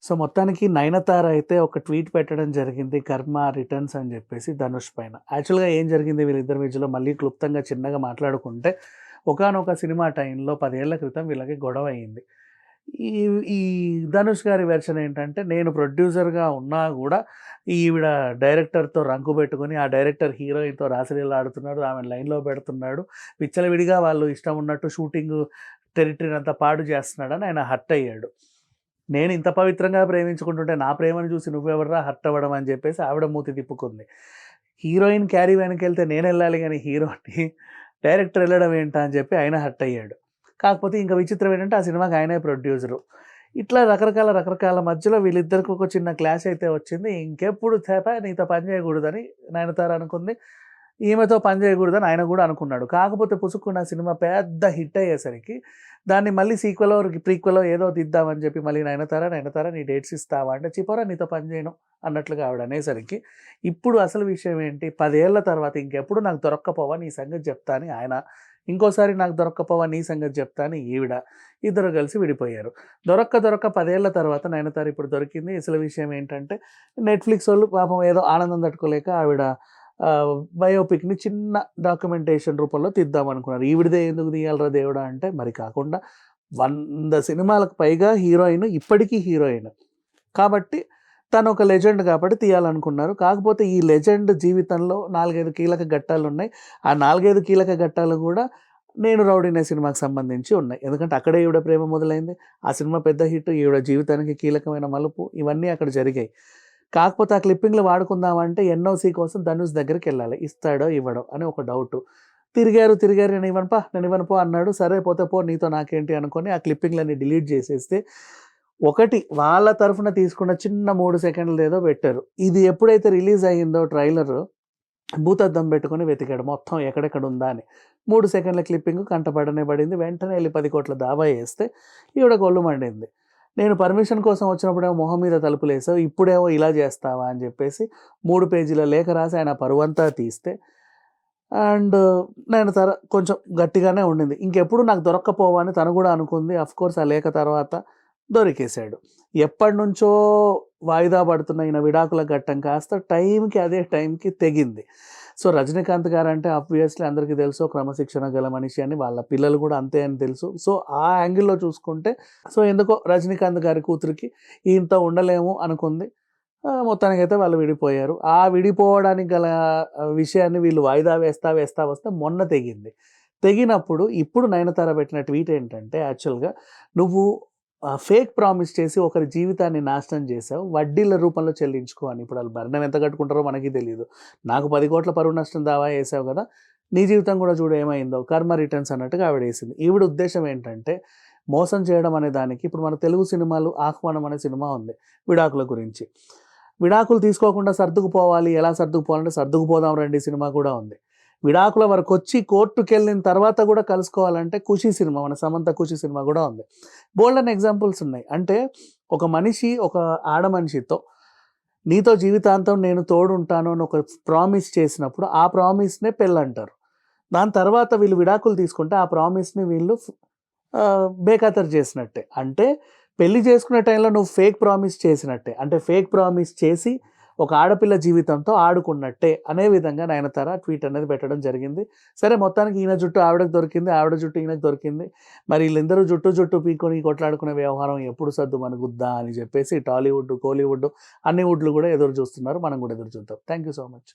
So, మొత్తానికి 'నయనతార' అయితే ఒక ట్వీట్ పెట్టడం జరిగింది. 'కర్మ రిటర్న్స్' అని జెప్పేసి ధనుష్ పైన. యాక్చువల్‌గా ఏం జరిగింది వీళ్ళిద్దరి మధ్యలో మళ్ళీ క్లుప్తంగా చిన్నగా మాట్లాడుకుంటే, ఒకానొక సినిమా టైంలో 10 ఏళ్ల క్రితం వీళ్ళకి గొడవ అయింది. ఈ ఈ ధనుష్ గారి వెర్షన్ ఏంటంటే, నేను ప్రొడ్యూసర్‌గా ఉన్నా గూడా ఈవిడ డైరెక్టర్‌తో రంకు పెట్టుకొని, ఆ డైరెక్టర్ హీరోయిన్‌తో రాసలీలలాడుతున్నాడు. ఆమెను లైన్‌లో పెడుతున్నాడు. విచ్చలవిడిగా వాళ్ళు ఇష్టం ఉన్నట్టు షూటింగు టెరిటరీనంతా పాడు చేస్తున్నాడని ఆయన హర్ట్ అయ్యాడు. నేను ఇంత పవిత్రంగా ప్రేమించుకుంటుంటే నా ప్రేమను చూసి నువ్వెవర్రా హర్ట్ అవ్వడం అని చెప్పేసి ఆవిడ మూతి తిప్పుకుంది. హీరోయిన్ క్యారీవాన్‌కెళ్తే నేనెళ్ళాలి గానీ హీరోని డైరెక్టర్ ఎళ్ళడం ఏంటా అని చెప్పి ఆయన హర్ట్ అయ్యాడు. కాకపోతే ఇంక విచిత్రం ఏంటంటే ఆ సినిమాకి ఆయనే ప్రొడ్యూసరు. ఇట్లా రకరకాల మధ్యలో వీళ్ళిద్దరికి ఒక చిన్న క్లాష్ అయితే వచ్చింది. ఇంకెప్పుడు నీతో పని చేయకూడదని నయనతార అనుకుంది. ఈమెతో పని చేయకూడదని ఆయన గూడా అనుకున్నాడు. కాకపోతే పుసుక్కున ఆ సినిమా పెద్ద హిట్ అయ్యేసరికి దాన్ని మళ్ళీ సీక్వెలో, ప్రీక్వెలో ఏదో తీద్దామని చెప్పి మళ్ళీ నయనతార నీ డేట్స్ ఇస్తావా? అంటే ఛీ పోరా నీతో పని చేయను అన్నట్లుగా ఆవిడ అనేసరికి ఇప్పుడు అసలు విషయం ఏంటి? 10 ఏళ్ల తర్వాత ఇంకెప్పుడు నాకు దొరక్కపోవా నీ సంగతి చెప్తా అని ఆయన, ఇంకోసారి నాకు దొరక్కపోవా నీ సంగతి చెప్తా అని ఈవిడ. ఇద్దరు కలిసి విడిపోయారు. దొరక్క 10 ఏళ్ల తర్వాత నయనతార ఇప్పుడు దొరికింది. అసలు విషయం ఏంటంటే నెట్‌ఫ్లిక్స్ వోళ్ళు పాపం ఏదో ఆనందం తట్టుకోలేక ఆవిడ బయోపిక్‌ని చిన్న డాక్యుమెంటేషన్ రూపంలో తీద్దామనుకున్నారు. ఈవిడదే ఎందుకు తీయాలిరా దేవుడా! అంటే మరి కాకుండా 100 సినిమాలకు పైగా హీరోయిన్, ఇప్పటికీ హీరోయిన్. కాబట్టి తనొక లెజెండ్ కాబట్టి తీయాలనుకున్నారు. కాకపోతే ఈ లెజెండ్ జీవితంలో 4, 5 కీలక ఘట్టాలున్నాయి. ఆ 4, 5 కీలక ఘట్టాలు గూడా 'నేను రౌడీనే' సినిమాకి సంబంధించి ఉన్నాయి. ఎందుకంటే అక్కడే ఈవిడ ప్రేమ మొదలైంది. ఆ సినిమా పెద్ద హిట్. ఈవిడ జీవితానికి కీలకమైన మలుపు. ఇవన్నీ అక్కడ జరిగాయి. కాకపోతే ఆ క్లిప్పింగ్‌లు వాడుకుందామంటే ఎన్‌ఓసీ కోసం ధనుష్ దగ్గరికెళ్ళాలి. ఇస్తాడో, ఇవ్వడో అని ఒక డౌటు. తిరిగారు నేనివ్వను పో అన్నాడు. సరే పోతే పో నీతో నాకేంటి అనుకోని ఆ క్లిప్పింగ్‌లన్నీ డిలీట్ చేసేస్తే, ఒకటి వాళ్ళ తరఫున తీసుకున్న చిన్న 3 సెకండ్లదేదో పెట్టారు. ఇది ఎప్పుడైతే రిలీజ్ అయిందో ట్రైలరు, భూతద్దం పెట్టుకొని వెతికాడు మొత్తం ఎక్కడెక్కడుందా అని. 3 సెకండ్ల క్లిప్పింగ్ కంటపడనే పడింది. వెంటనే ఎళ్లి 10,00,00,000 దావా యేస్తే ఈవిడకి ఒళ్ళు మండింది. నేను పర్మిషన్ కోసం వచ్చినప్పుడేమో మొహం మీద తలుపులేసావు. ఇప్పుడేమో ఇలా జేస్తావా అని జెప్పేసి 3 పేజీల లేఖ రాసి ఆయన పరువంతా తీస్తే అండ్ నయనతార కొంచెం గట్టిగానే ఉండింది. ఇంకెప్పుడు నాకు దొరక్కపోవా అని తను గూడా అనుకుంది. ఆఫ్‌కోర్స్ ఆ లేఖ తర్వాత దొరికేసాడు. ఎప్పటినుంచో వాయిదా పడుతున్న ఈయన విడాకుల ఘట్టం కాస్త అదే టైంకి తెగింది. సో, రజనీకాంత్ గారంటే ఆబ్వియస్‌లీ అందరికీ తెలుసు క్రమశిక్షణ గల మనిషి అని. వాళ్ళ పిల్లలు గూడా అంతే అని తెలుసు. సో, ఆ యాంగిల్‌లో చూసుకుంటే ఎందుకో రజనీకాంత్ గారి కూతురికి ఈయనతో ఉండలేము అనుకుంది. మొత్తానికైతే వాళ్ళు విడిపోయారు. ఆ విడిపోవడానికి గల విషయాన్ని వీళ్ళు వాయిదా వేస్తా వస్తే మొన్న తెగింది. తెగినప్పుడు ఇప్పుడు నయనతార పెట్టిన ట్వీట్ ఏంటంటే యాక్చువల్‌గా నువ్వు ఫేక్ ప్రామిస్ చేసి ఒకరి జీవితాన్ని నాశనం చేశావు. వడ్డీల రూపంలో చెల్లించుకో అని. ఇప్పుడు ఆళ్ళు భరణం ఎంత కట్టుకుంటారో మనకి తెలీదు. నాకు 10,00,00,000 పరువు నష్టం దావా యేసావు గదా! నీ జీవితం గూడా చూడు ఏమైందో. కర్మ రిటర్న్స్ అన్నట్టుగా ఆవిడేసింది. ఈవిడ ఉద్దేశ్యం ఏంటంటే మోసం చేయడం అనే దానికి ఇప్పుడు మన తెలుగు సినిమాలు 'ఆహ్వానం' అనే సినిమా ఉంది విడాకుల గురించి. విడాకులు తీసుకోకుండా సర్దుకుపోవాలి. ఎలా సర్దుకుపోవాలంటే 'సర్దుకుపోదాం రండి' సినిమా కూడా ఉంది. విడాకుల వరకొచ్చి కోర్టుకెళ్ళిన తర్వాత గూడా కలుసుకోవాలంటే 'ఖుషి' సినిమా మన సమంత 'ఖుషి' సినిమా గూడా ఉంది. బోలెడన్ని ఎగ్జాంపుల్స్ ఉన్నాయి. అంటే ఒక మనిషి ఒక ఆడ మనిషితో నీతో జీవితాంతం నేను తోడుంటాను అని ఒక ప్రామిస్ చేసినప్పుడు ఆ ప్రామిస్‌నే పెళ్ళంటారు. దాని తర్వాత వీళ్ళు విడాకులు తీసుకుంటే ఆ ప్రామిస్‌ని వీళ్ళు బేఖాతరు చేసినట్టే. అంటే పెళ్లి చేసుకునే టైంలో నువ్వు ఫేక్ ప్రామిస్ చేసినట్టే. అంటే ఫేక్ ప్రామిస్ చేసి ఒక ఆడపిల్ల జీవితంతో ఆడుకున్నట్టే అనే విధంగా నయనతార ట్వీట్ అనేది పెట్టడం జరిగింది. సరే మొత్తానికి ఈయన జుట్టు ఆవిడకి దొరికింది. ఆవిడ జుట్టు ఈయనకి దొరికింది. మరి ఈళ్ళిద్దరూ జుట్టు పీక్కొని కొట్లాడుకునే వ్యవహారం ఎప్పుడు సద్దుమణుగుద్దా అని చెప్పేసి టాలీవుడ్, కోలీవుడ్ అన్ని వుడ్లు కూడా ఎదురు చూస్తున్నారు. మనం కూడా ఎదురు చూద్దాం. Thank you so much.